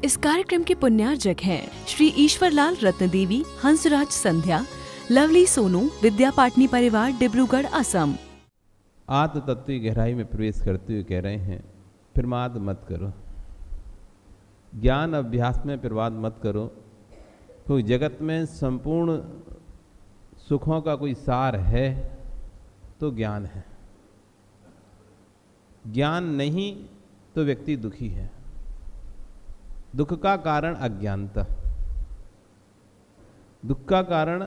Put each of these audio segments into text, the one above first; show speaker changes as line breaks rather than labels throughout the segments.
इस कार्यक्रम के पुण्यार्जक हैं श्री ईश्वरलाल रत्नदेवी, हंसराज संध्या, लवली सोनू, विद्या पाटनी परिवार, डिब्रूगढ़, असम।
आत्म तत्व की गहराई में प्रवेश करते हुए कह रहे हैं, प्रमाद मत करो। ज्ञान अभ्यास में प्रमाद मत करो, क्योंकि जगत में संपूर्ण सुखों का कोई सार है तो ज्ञान है। ज्ञान नहीं तो व्यक्ति दुखी है। दुख का कारण अज्ञानता, दुख का कारण,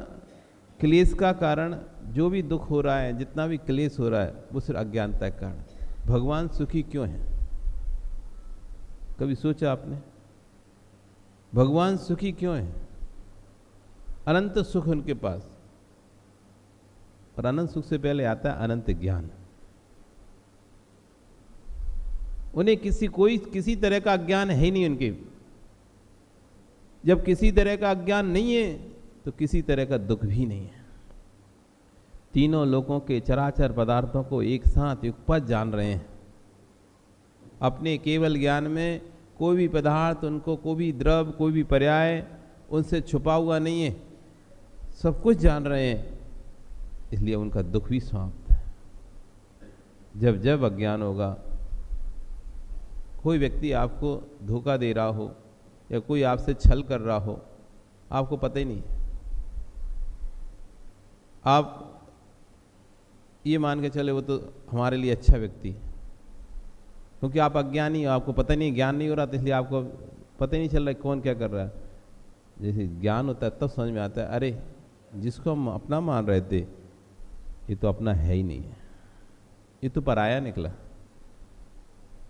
क्लेश का कारण, जो भी दुख हो रहा है, जितना भी क्लेश हो रहा है, वो सिर्फ अज्ञानता के कारण। भगवान सुखी क्यों हैं? कभी सोचा आपने? भगवान सुखी क्यों हैं? अनंत सुख उनके पास, और अनंत सुख से पहले आता है अनंत ज्ञान। उन्हें किसी तरह का अज्ञान है ही नहीं उनके। जब किसी तरह का अज्ञान नहीं है तो किसी तरह का दुख भी नहीं है। तीनों लोगों के चराचर पदार्थों को एक साथ युगपत जान रहे हैं। अपने केवल ज्ञान में कोई भी पदार्थ, उनको कोई भी द्रव, कोई भी पर्याय उनसे छुपा हुआ नहीं है। सब कुछ जान रहे हैं, इसलिए उनका दुख भी समाप्त है। जब जब अज्ञान होगा, कोई व्यक्ति आपको धोखा दे रहा हो या कोई आपसे छल कर रहा हो, आपको पता ही नहीं, आप ये मान के चले वो तो हमारे लिए अच्छा व्यक्ति, क्योंकि आप अज्ञानी हो, आपको पता नहीं, ज्ञान नहीं हो रहा, तो इसलिए आपको पता ही नहीं चल रहा कौन क्या कर रहा है। जैसे ज्ञान होता है तब समझ में आता है, अरे जिसको हम अपना मान रहे थे ये तो अपना है ही नहीं है, ये तो पराया निकला।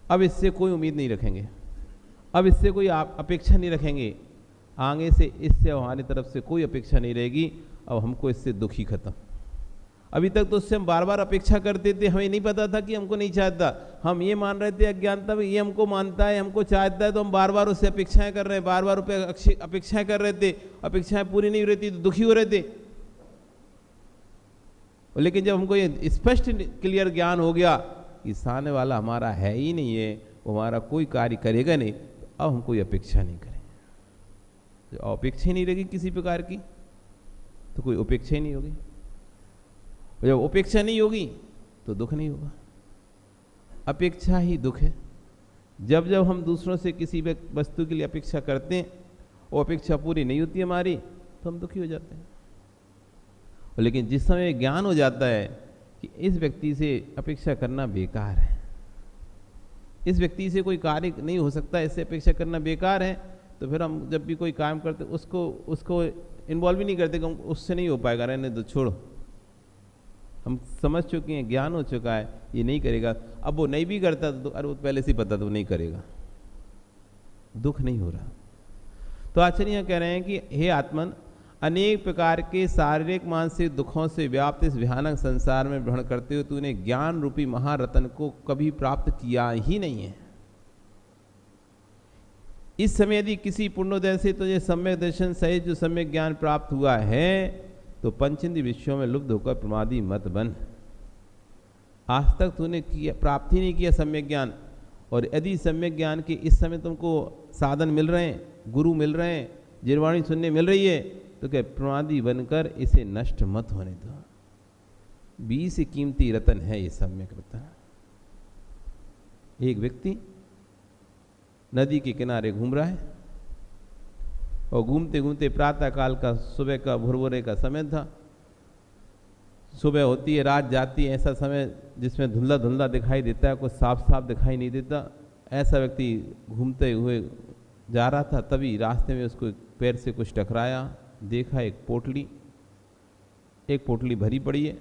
अब इससे कोई उम्मीद नहीं रखेंगे, अब इससे कोई अपेक्षा नहीं रखेंगे, आगे से इससे हमारी तरफ से कोई अपेक्षा नहीं रहेगी। अब हमको इससे दुखी खत्म। अभी तक तो उससे हम बार बार अपेक्षा करते थे, हमें नहीं पता था कि हमको नहीं चाहता, हम ये मान रहे थे अज्ञानता में, ये हमको मानता है, हमको चाहता है, तो हम बार बार उससे अपेक्षाएं कर रहे हैं, बार बार अपेक्षाएं कर रहे थे, अपेक्षाएं पूरी नहीं हो रही थी तो दुखी हो रहे थे। लेकिन जब हमको ये स्पष्ट क्लियर ज्ञान हो गया कि सामने वाला हमारा है ही नहीं है, वो हमारा कोई कार्य करेगा नहीं, तो अब हम कोई अपेक्षा नहीं करेंगे। जो अपेक्षा ही नहीं रहेगी किसी प्रकार की, तो कोई उपेक्षा ही नहीं होगी। जब उपेक्षा नहीं होगी तो दुख नहीं होगा। अपेक्षा ही दुख है। जब जब हम दूसरों से किसी वस्तु के लिए अपेक्षा करते हैं, वो अपेक्षा पूरी नहीं होती हमारी, तो हम दुखी हो जाते हैं। लेकिन जिस समय ज्ञान हो जाता है कि इस व्यक्ति से अपेक्षा करना बेकार है, इस व्यक्ति से कोई कार्य नहीं हो सकता, इससे अपेक्षा करना बेकार है, तो फिर हम जब भी कोई काम करते उसको इन्वॉल्व ही नहीं करते कि उससे नहीं हो पाएगा, रहने दो, छोड़ो। हम समझ चुके हैं, ज्ञान हो चुका है, ये नहीं करेगा। अब वो नहीं भी करता तो अरे वो पहले से ही पता, तो नहीं करेगा, दुख नहीं हो रहा। तो आचार्य कह रहे हैं कि हे आत्मन, अनेक प्रकार के शारीरिक मानसिक दुखों से व्याप्त इस भयानक संसार में भ्रमण करते हुए तूने ज्ञान रूपी महारत्न को कभी प्राप्त किया ही नहीं है। इस समय यदि किसी पुण्योदय से तुझे सम्यक दर्शन सहित जो सम्यक ज्ञान प्राप्त हुआ है, तो पंचेंद्रिय विषयों में लुप्त होकर प्रमादी मत बन। आज तक तूने प्राप्त ही नहीं किया सम्यक ज्ञान, और यदि सम्यक ज्ञान के इस समय तुमको साधन मिल रहे हैं, गुरु मिल रहे हैं, जिरवाणी सुनने मिल रही है, तो क्या प्रमादी बनकर इसे नष्ट मत होने दो। 20 कीमती रतन है ये सम्यक रतन। एक व्यक्ति नदी के किनारे घूम रहा है, और घूमते घूमते प्रातः काल का, सुबह का भोरभोरे का समय था। सुबह होती है, रात जाती है, ऐसा समय जिसमें धुंधला धुंधला दिखाई देता है, कुछ साफ साफ दिखाई नहीं देता। ऐसा व्यक्ति घूमते हुए जा रहा था, तभी रास्ते में उसको पैर से कुछ टकराया। देखा एक पोटली भरी पड़ी है।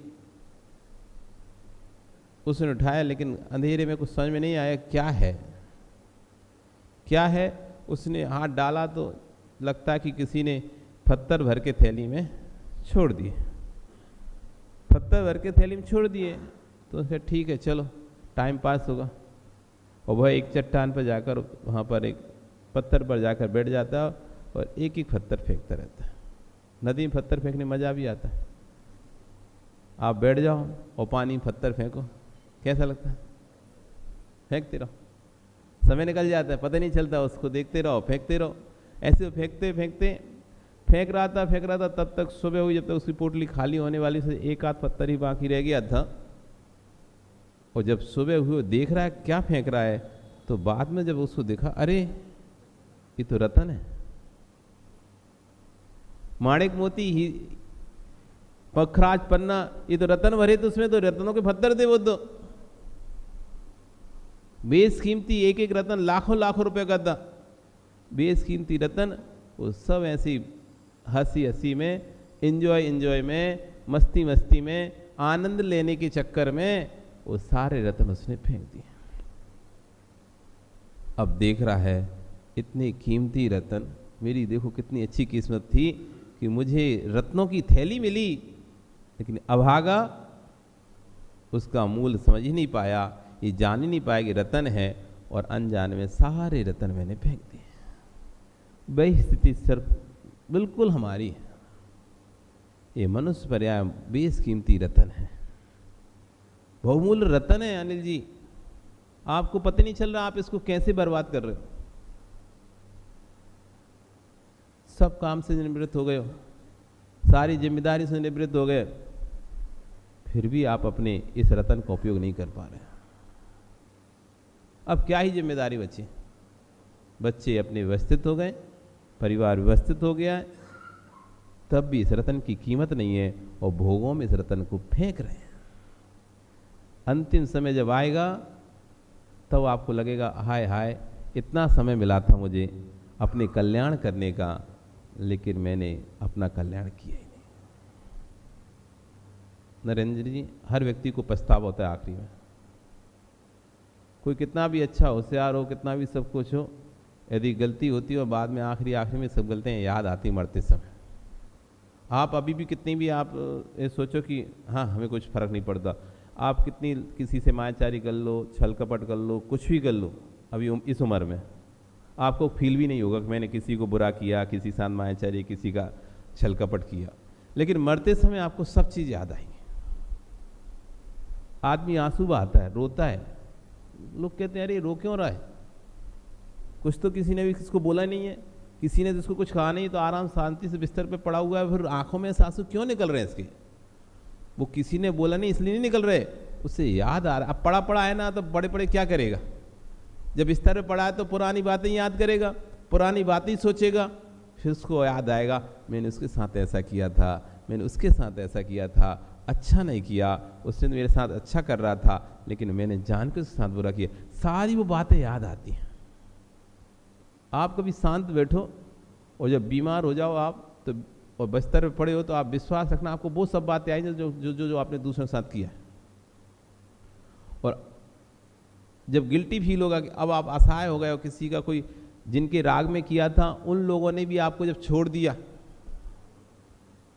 उसने उठाया, लेकिन अंधेरे में कुछ समझ में नहीं आया क्या है। उसने हाथ डाला तो लगता है कि किसी ने पत्थर भर के थैली में छोड़ दिए। पत्थर भर के थैली में छोड़ दिए, तो उसने ठीक है, चलो टाइम पास होगा। और वह एक चट्टान पर जाकर, वहाँ पर एक पत्थर पर जाकर बैठ जाता है और एक एक पत्थर फेंकता रहता है। नदी में पत्थर फेंकने मज़ा भी आता है। आप बैठ जाओ और पानी में पत्थर फेंको, कैसा लगता है? फेंकते रहो। समय निकल जाता है, पता नहीं चलता, उसको देखते रहो, फेंकते रहो। ऐसे फेंकते फेंकते फेंक रहा था, तब तक सुबह हुई, जब तक उसकी पोटली खाली होने वाली से एक आध पत्थर ही बाकी रह गया था। और जब सुबह हुई देख रहा है क्या फेंक रहा है, तो बाद में जब उसको देखा, अरे ये तो रतन है, माणिक मोती ही पखराज पन्ना, ये तो रतन भरे, तो उसमें तो रत्नों के पत्थर थे। वो तो बेशकीमती एक एक रतन लाखों लाखों रुपए का था, बेशकीमती रतन। वो सब ऐसी हंसी हंसी में, एंजॉय में, मस्ती मस्ती में, आनंद लेने के चक्कर में वो सारे रत्न उसने फेंक दिए। अब देख रहा है इतनी कीमती रत्न, मेरी देखो कितनी अच्छी किस्मत थी कि मुझे रत्नों की थैली मिली, लेकिन अभागा उसका मूल समझ ही नहीं पाया, ये जान ही नहीं पाया कि रतन है, और अनजाने में सारे रतन मैंने फेंक दिए। वही स्थिति सिर्फ बिल्कुल हमारी है। ये मनुष्य पर्याय बेशकीमती रतन है, बहुमूल्य रतन है। अनिल जी, आपको पता नहीं चल रहा आप इसको कैसे बर्बाद कर रहे हो। सब काम से निवृत्त हो गए हो, सारी जिम्मेदारी से निवृत्त हो गए, फिर भी आप अपने इस रतन का उपयोग नहीं कर पा रहे। अब क्या ही जिम्मेदारी बची। बच्चे अपने व्यवस्थित हो गए, परिवार व्यवस्थित हो गया है, तब भी इस रतन की कीमत नहीं है, और भोगों में इस रतन को फेंक रहे हैं। अंतिम समय जब आएगा तब आपको लगेगा, हाय हाय, इतना समय मिला था मुझे अपने कल्याण करने का, लेकिन मैंने अपना कल्याण किया ही नहीं। नरेंद्र जी, हर व्यक्ति को पछतावा होता है आखिरी में। कोई कितना भी अच्छा होशियार हो, कितना भी सब कुछ हो, यदि गलती होती है और बाद में आखिरी में सब गलतियाँ याद आती मरते समय। आप अभी भी कितनी भी आप ये सोचो कि हाँ हमें कुछ फर्क नहीं पड़ता, आप कितनी किसी से मायाचारी कर लो, छल कपट कर लो, कुछ भी कर लो, अभी इस उम्र में आपको फील भी नहीं होगा कि मैंने किसी को बुरा किया, किसी साथ मायाचारी, किसी का छल कपट किया। लेकिन मरते समय आपको सब चीज़ याद आएंगी। आदमी आंसू बहाता है, रोता है, लोग कहते हैं अरे रो क्यों रहा है, कुछ तो किसी ने भी किसको बोला नहीं है, किसी ने जिसको कुछ कहा नहीं, तो आराम शांति से बिस्तर पे पड़ा हुआ है, फिर आंखों में आंसू क्यों निकल रहे हैं इसके। वो किसी ने बोला नहीं इसलिए नहीं निकल रहे, उससे याद आ रहा। अब पड़ा पड़ा है ना, तो बड़े बड़े क्या करेगा, जब बिस्तर पे पड़ा है तो पुरानी बातें याद करेगा, पुरानी बातें सोचेगा, फिर उसको याद आएगा मैंने उसके साथ ऐसा किया था, मैंने उसके साथ ऐसा किया था, अच्छा नहीं किया, उसने मेरे साथ अच्छा कर रहा था लेकिन मैंने जान के उसके साथ बुरा किया। सारी वो बातें याद आती हैं। आप कभी शांत बैठो और जब बीमार हो जाओ आप तो, और बिस्तर पे पड़े हो, तो आप विश्वास रखना आपको वो सब बातें आएंगी जो जो जो, जो आपने दूसरों के साथ किया है। और जब गिल्टी फील होगा कि अब आप असहाय हो गए हो, किसी का कोई जिनके राग में किया था उन लोगों ने भी आपको जब छोड़ दिया,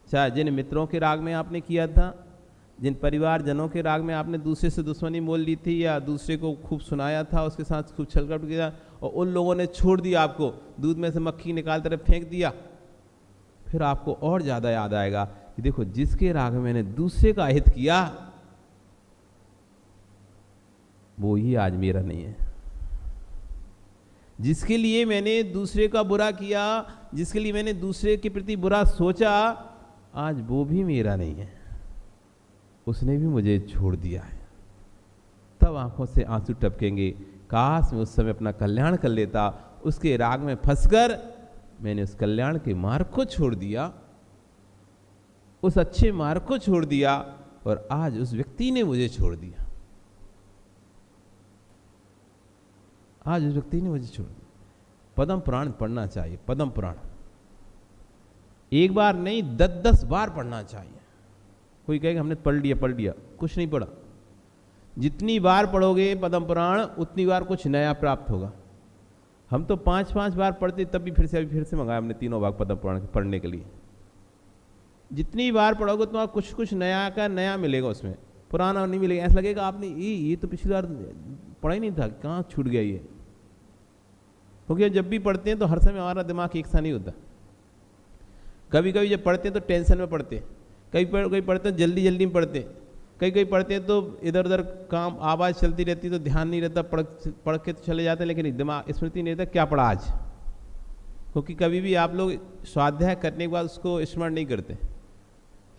चाहे जिन मित्रों के राग में आपने किया था, जिन परिवारजनों के राग में आपने दूसरे से दुश्मनी मोल ली थी या दूसरे को खूब सुनाया था, उसके साथ खूब छलकपट किया, और उन लोगों ने छोड़ दिया आपको, दूध में से मक्खी निकाल तरफ फेंक दिया, फिर आपको और ज़्यादा याद आएगा कि देखो जिसके राग में मैंने दूसरे का अहित किया वो ही आज मेरा नहीं है। जिसके लिए मैंने दूसरे का बुरा किया, जिसके लिए मैंने दूसरे के प्रति बुरा सोचा, आज वो भी मेरा नहीं है, उसने भी मुझे छोड़ दिया है। तब आंखों से आंसू टपकेंगे, काश मैं उस समय अपना कल्याण कर लेता, उसके राग में फंसकर मैंने उस कल्याण के मार्ग को छोड़ दिया, उस अच्छे मार्ग को छोड़ दिया, और आज उस व्यक्ति ने मुझे छोड़ दिया, आज उस व्यक्ति ने मुझे छोड़ दिया। पद्म पुराण पढ़ना चाहिए, पद्म पुराण एक बार नहीं 10-10 बार पढ़ना चाहिए। कोई कहेगा हमने पढ़ लिया, कुछ नहीं पढ़ा। जितनी बार पढ़ोगे पद्म पुराण उतनी बार कुछ नया प्राप्त होगा। हम तो 5-5 बार पढ़ते, तब भी फिर से मंगाया हमने 3 भाग पद्म पुराण पढ़ने के लिए। जितनी बार पढ़ोगे तो कुछ कुछ नया का नया मिलेगा, उसमें पुराना नहीं मिलेगा। ऐसा लगेगा आपने ये तो पिछली बार पढ़ा ही नहीं था, कहाँ छूट गया ये। क्योंकि जब भी पढ़ते हैं तो हर समय हमारा दिमाग एक सा नहीं होता। कभी कभी जब पढ़ते हैं तो टेंशन में पढ़ते हैं, कभी पढ़ते हैं जल्दी में पढ़ते हैं, कई कई पढ़ते हैं तो इधर उधर काम आवाज़ चलती रहती तो ध्यान नहीं रहता, पढ़ के तो चले जाते हैं, लेकिन दिमाग स्मृति नहीं रहता क्या पढ़ा आज। क्योंकि कभी भी आप लोग स्वाध्याय करने के बाद उसको स्मरण नहीं करते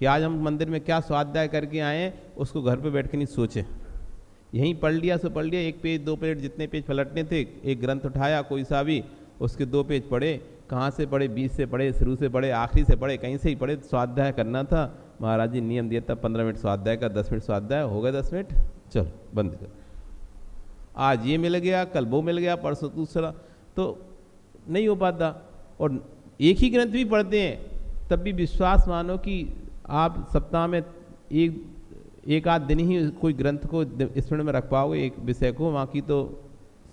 कि आज हम मंदिर में क्या स्वाध्याय करके आए हैं, उसको घर पे बैठ के नहीं सोचे। यहीं पढ़ लिया सो पढ़ लिया, एक पेज 2 पेज जितने पेज पलटने थे, एक ग्रंथ उठाया कोई सा भी, उसके 2 पेज पढ़े, कहाँ से पढ़े, बीच से पढ़े, शुरू से पढ़े, आखिरी से पढ़े, कहीं से ही पढ़े। स्वाध्याय करना था, महाराज जी नियम दिया था 15 मिनट स्वाध्याय का, 10 मिनट स्वाध्याय हो गए, 10 मिनट चलो बंद कर। आज ये मिल गया, कल वो मिल गया, परसों दूसरा, तो नहीं हो पाता। और एक ही ग्रंथ भी पढ़ते हैं तब भी विश्वास मानो कि आप सप्ताह में एक आध दिन ही कोई ग्रंथ को स्मरण में रख पाओगे, एक विषय को, बाकी तो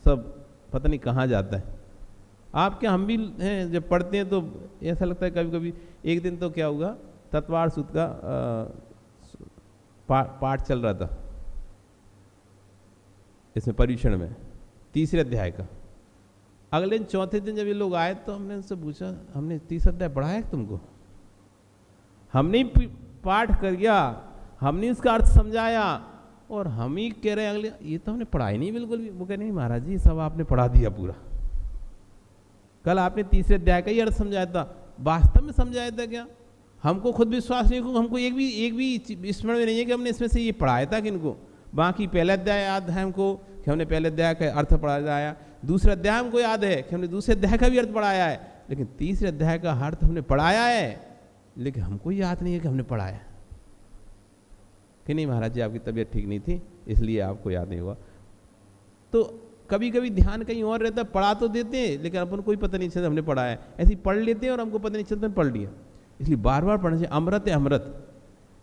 सब पता नहीं कहाँ जाता है। आप क्या, हम भी हैं जब पढ़ते हैं तो ऐसा लगता है कभी कभी। एक दिन तो क्या हुआ, तत्वार सूत्र का पाठ चल रहा था इसमें पर्यूषण में, 3रे अध्याय का। अगले दिन 4थे दिन जब ये लोग आए तो हमने उनसे पूछा, हमने 3रा अध्याय पढ़ा है तुमको? हमने पाठ कर गया, हमने उसका अर्थ समझाया, और हम ही कह रहे हैं अगले ये तो हमने पढ़ा ही नहीं बिल्कुल भी। वो कह नहीं महाराज जी सब आपने पढ़ा दिया पूरा, कल आपने 3रे अध्याय का ही अर्थ समझाया था, वास्तव में समझाया था क्या? हमको खुद विश्वास नहीं, हमको एक भी स्मरण में नहीं है कि हमने इसमें से ये पढ़ाया था किनको। बाकी पहला अध्याय याद है हमको कि हमने पहले अध्याय का अर्थ पढ़ाया, दूसरा अध्याय हमको याद है कि हमने दूसरे अध्याय का भी अर्थ पढ़ाया है, लेकिन 3रे अध्याय का अर्थ हमने पढ़ाया है, लेकिन हमको याद नहीं है कि हमने पढ़ाया कि नहीं। महाराज जी आपकी तबीयत ठीक नहीं थी इसलिए आपको याद नहीं हुआ। तो कभी कभी ध्यान कहीं और रहता है, पढ़ा तो देते हैं लेकिन अपन को ही पता नहीं चलता हमने पढ़ा है। ऐसे ही पढ़ लेते हैं और हमको पता नहीं चलता पढ़ लिया। इसलिए बार बार पढ़ना चाहिए। अमृत है अमृत।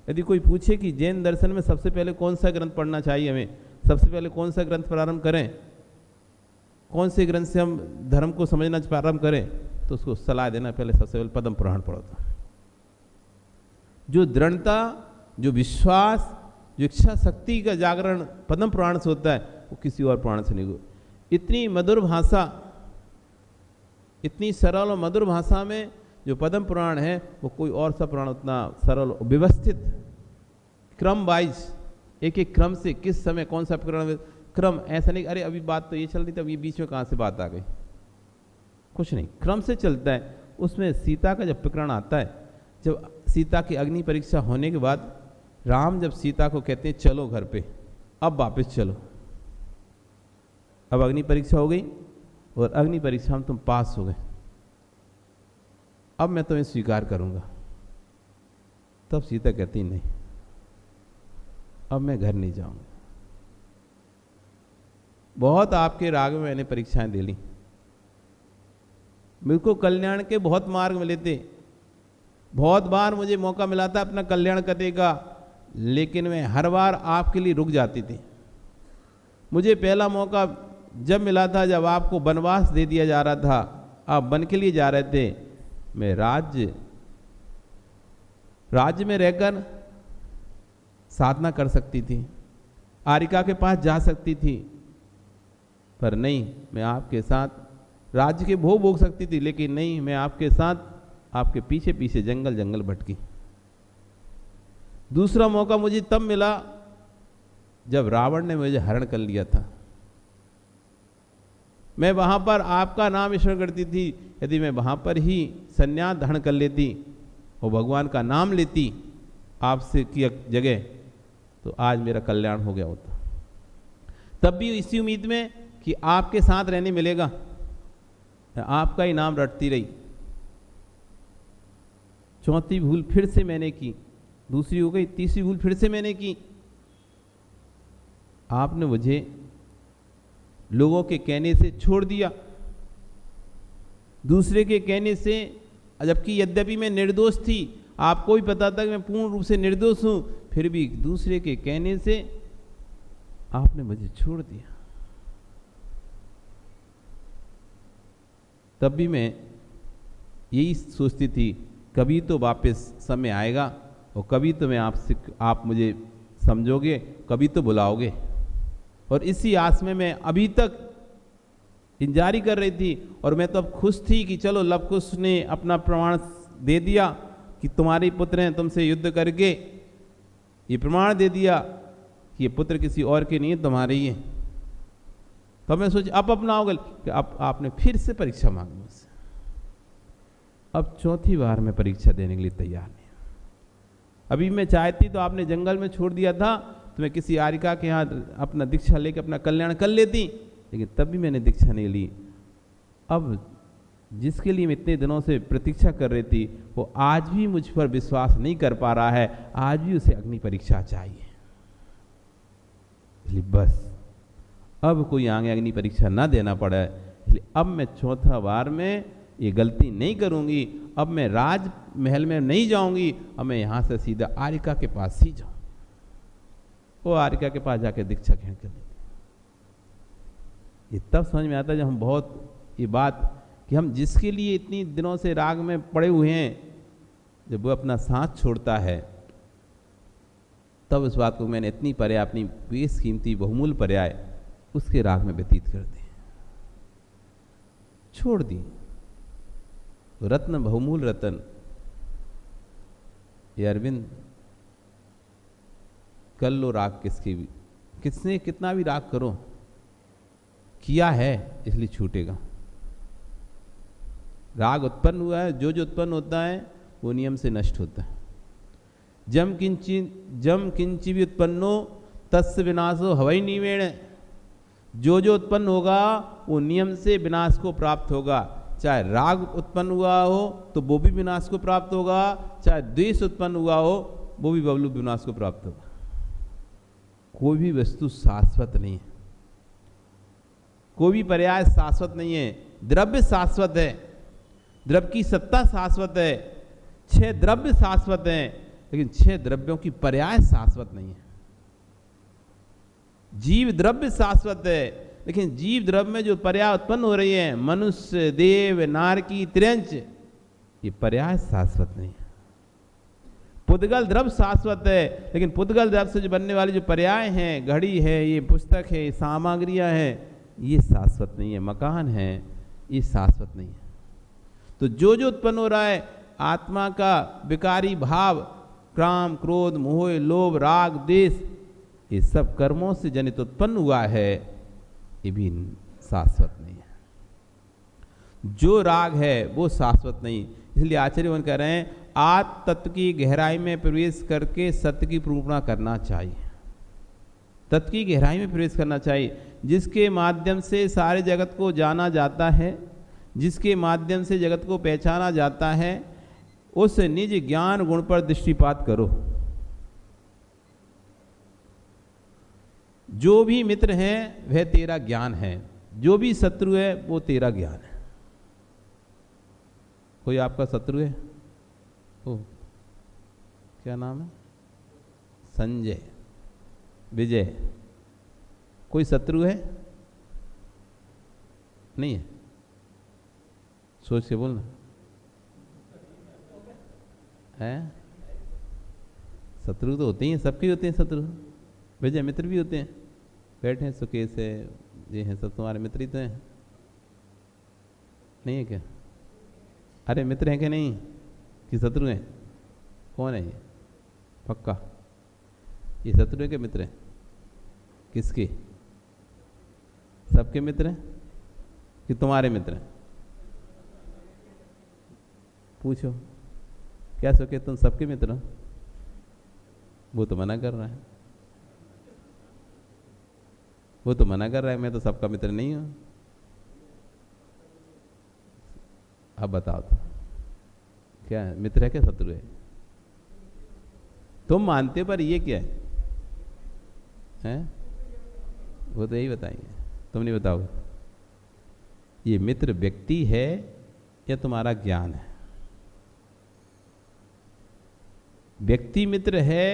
यदि कोई पूछे कि जैन दर्शन में सबसे पहले कौन सा ग्रंथ पढ़ना चाहिए, हमें सबसे पहले कौन सा ग्रंथ प्रारंभ करें, कौन से ग्रंथ से हम धर्म को समझना प्रारंभ करें, तो उसको सलाह देना पहले सबसे पहले पद्म पुराण पढ़ो। जो दृढ़ता, जो विश्वास, जो इच्छा शक्ति का जागरण पद्म पुराण से होता है वो किसी और पुराण से नहीं हो। इतनी मधुर भाषा, इतनी सरल और मधुर भाषा में जो पद्म पुराण है वो कोई और सा पुराण उतना सरल व्यवस्थित क्रम वाइज एक एक क्रम से किस समय कौन सा प्रकरण क्रम, ऐसा नहीं अरे अभी बात तो ये चल रही थी अब ये बीच में कहाँ से बात आ गई, कुछ नहीं, क्रम से चलता है। उसमें सीता का जब प्रकरण आता है, जब सीता की अग्नि परीक्षा होने के बाद राम जब सीता को कहते हैं चलो घर पे, अब वापस चलो, अब अग्नि परीक्षा हो गई और अग्नि परीक्षा में तुम पास हो गए, अब मैं तुम्हें स्वीकार करूंगा। तब सीता कहती नहीं, अब मैं घर नहीं जाऊंगा। बहुत आपके राग में मैंने परीक्षाएं दे ली, मेरे को कल्याण के बहुत मार्ग मिले थे, बहुत बार मुझे मौका मिला था अपना कल्याण करने का, लेकिन मैं हर बार आपके लिए रुक जाती थी। मुझे पहला मौका जब मिला था जब आपको वनवास दे दिया जा रहा था, आप वन के लिए जा रहे थे, मैं राज्य में रहकर साधना कर सकती थी, आरिका के पास जा सकती थी, पर नहीं, मैं आपके साथ राज्य के भोग भोग सकती थी, लेकिन नहीं, मैं आपके साथ आपके पीछे पीछे जंगल जंगल भटकी। दूसरा मौका मुझे तब मिला जब रावण ने मुझे हरण कर लिया था। मैं वहां पर आपका नाम स्मरण करती थी, यदि मैं वहां पर ही संन्यास धारण कर लेती और भगवान का नाम लेती आपसे की जगह, तो आज मेरा कल्याण हो गया होता। तब भी इसी उम्मीद में कि आपके साथ रहने मिलेगा, आपका ही नाम रटती रही। चौथी भूल फिर से मैंने की, दूसरी हो गई, तीसरी भूल फिर से मैंने की। आपने मुझे लोगों के कहने से छोड़ दिया, दूसरे के कहने से, जबकि यद्यपि मैं निर्दोष थी, आपको भी पता था कि मैं पूर्ण रूप से निर्दोष हूं, फिर भी दूसरे के कहने से आपने मुझे छोड़ दिया। तब भी मैं यही सोचती थी कभी तो वापस समय आएगा और कभी तो मैं आपसे, आप मुझे समझोगे, कभी तो बुलाओगे। और इसी आस में मैं अभी तक इंतजार कर रही थी, और मैं तो अब खुश थी कि चलो लव कुश ने अपना प्रमाण दे दिया कि तुम्हारे पुत्र हैं, तुमसे युद्ध करके ये प्रमाण दे दिया कि ये पुत्र किसी और के नहीं है, तुम्हारे ही है। तो मैं सोच अब अपनाओगे कि अब आपने फिर से परीक्षा मांगी मुझसे। अब चौथी बार मैं परीक्षा देने के लिए तैयार नहीं। अभी मैं चाहती तो आपने जंगल में छोड़ दिया था तो मैं किसी आर्यिका के यहाँ अपना दीक्षा लेकर अपना कल्याण कर लेती, लेकिन तब भी मैंने दीक्षा नहीं ली। अब जिसके लिए मैं इतने दिनों से प्रतीक्षा कर रही थी वो आज भी मुझ पर विश्वास नहीं कर पा रहा है, आज भी उसे अग्नि परीक्षा चाहिए। इसलिए बस अब कोई आगे अग्नि परीक्षा ना देना पड़े, इसलिए अब मैं चौथा बार में ये गलती नहीं करूंगी। अब मैं राज महल में नहीं जाऊंगी, अब मैं यहाँ से सीधा आर्यिका के पास ही जाऊँ। वो आर्यिका के पास जाके दीक्षा ग्रहण कर लेते। ये तब समझ में आता है जब हम बहुत ये बात कि हम जिसके लिए इतनी दिनों से राग में पड़े हुए हैं, जब वो अपना साथ छोड़ता है तब उस बात को मैंने इतनी पर्याय, अपनी बेशकीमती बहुमूल्य पर्याय उसके राग में व्यतीत कर दी, छोड़ दी। रत्न बहुमूल्य रतन ये अरविंद, कर लो राग किसकी भी, किसने कितना भी राग करो, किया है इसलिए छूटेगा। राग उत्पन्न हुआ है, जो जो उत्पन्न होता है वो नियम से नष्ट होता है। जम किंची भी उत्पन्नो तस्य विनाशो हवै निवेण। जो जो उत्पन्न होगा वो नियम से विनाश को प्राप्त होगा। चाहे राग उत्पन्न हुआ हो तो वो भी विनाश को प्राप्त होगा, चाहे द्वेष उत्पन्न हुआ हो वो भी बबलू विनाश को प्राप्त होगा। कोई भी वस्तु शाश्वत नहीं है, कोई भी पर्याय शाश्वत नहीं है। द्रव्य शाश्वत है, द्रव्य की सत्ता शाश्वत है, 6 द्रव्य शाश्वत हैं, लेकिन 6 द्रव्यों की पर्याय शाश्वत नहीं है। जीव द्रव्य शाश्वत है, लेकिन जीव द्रव्य में जो पर्याय उत्पन्न हो रही है, मनुष्य, देव, नारकी, त्र्यंच, ये पर्याय शाश्वत नहीं है। पुद्गल द्रव्य शाश्वत है, लेकिन पुद्गल द्रव्य से जो बनने वाले जो पर्याय हैं, घड़ी है, ये पुस्तक है, ये सामग्रियां हैं, ये शाश्वत नहीं है। मकान है, ये शाश्वत नहीं है। तो जो जो उत्पन्न हो रहा है आत्मा का विकारी भाव, काम, क्रोध, मोह, लोभ, राग, देश, ये सब कर्मों से जनित उत्पन्न हुआ है, ये भी शाश्वत नहीं है। जो राग है वो शाश्वत नहीं। इसलिए आचार्य कह रहे हैं आत्म तत्व की गहराई में प्रवेश करके सत्य की प्रूपणा करना चाहिए। तत्व की गहराई में प्रवेश करना चाहिए, जिसके माध्यम से सारे जगत को जाना जाता है, जिसके माध्यम से जगत को पहचाना जाता है, उस निज ज्ञान गुण पर दृष्टिपात करो। जो भी मित्र है वह तेरा ज्ञान है, जो भी शत्रु है वो तेरा ज्ञान है। कोई आपका शत्रु है? ओ, क्या नाम है? संजय, विजय, कोई शत्रु है? नहीं है? सोच के बोलना है। शत्रु तो होते ही हैं, सबके होते हैं शत्रु। विजय मित्र भी होते हैं, बैठे हैं सुकेश है, ये हैं, सब तुम्हारे मित्र ही तो हैं। नहीं है क्या? अरे मित्र हैं क्या नहीं कि शत्रु हैं? कौन है ये? पक्का ये शत्रु है क्या मित्र हैं? किसके? सबके मित्र हैं कि तुम्हारे मित्र हैं? पूछो, क्या सोचे तुम सबके मित्र हो? वो तो मना कर रहा है, वो तो मना कर रहा है मैं तो सबका मित्र नहीं हूं। अब बताओ तो क्या है, मित्र है क्या शत्रु है? तुम मानते हो पर ये क्या है? हैं? वो तो यही बताएंगे, तुम नहीं बताओगे। ये मित्र व्यक्ति है या तुम्हारा ज्ञान है? व्यक्ति मित्र है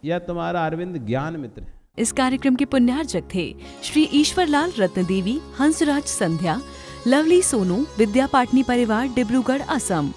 या तुम्हारा अरविंद ज्ञान मित्र है?
इस कार्यक्रम के पुण्यार्चक थे श्री ईश्वरलाल रत्नदेवी, हंसराज संध्या, लवली सोनू, विद्या पाटनी परिवार, डिब्रूगढ़, असम।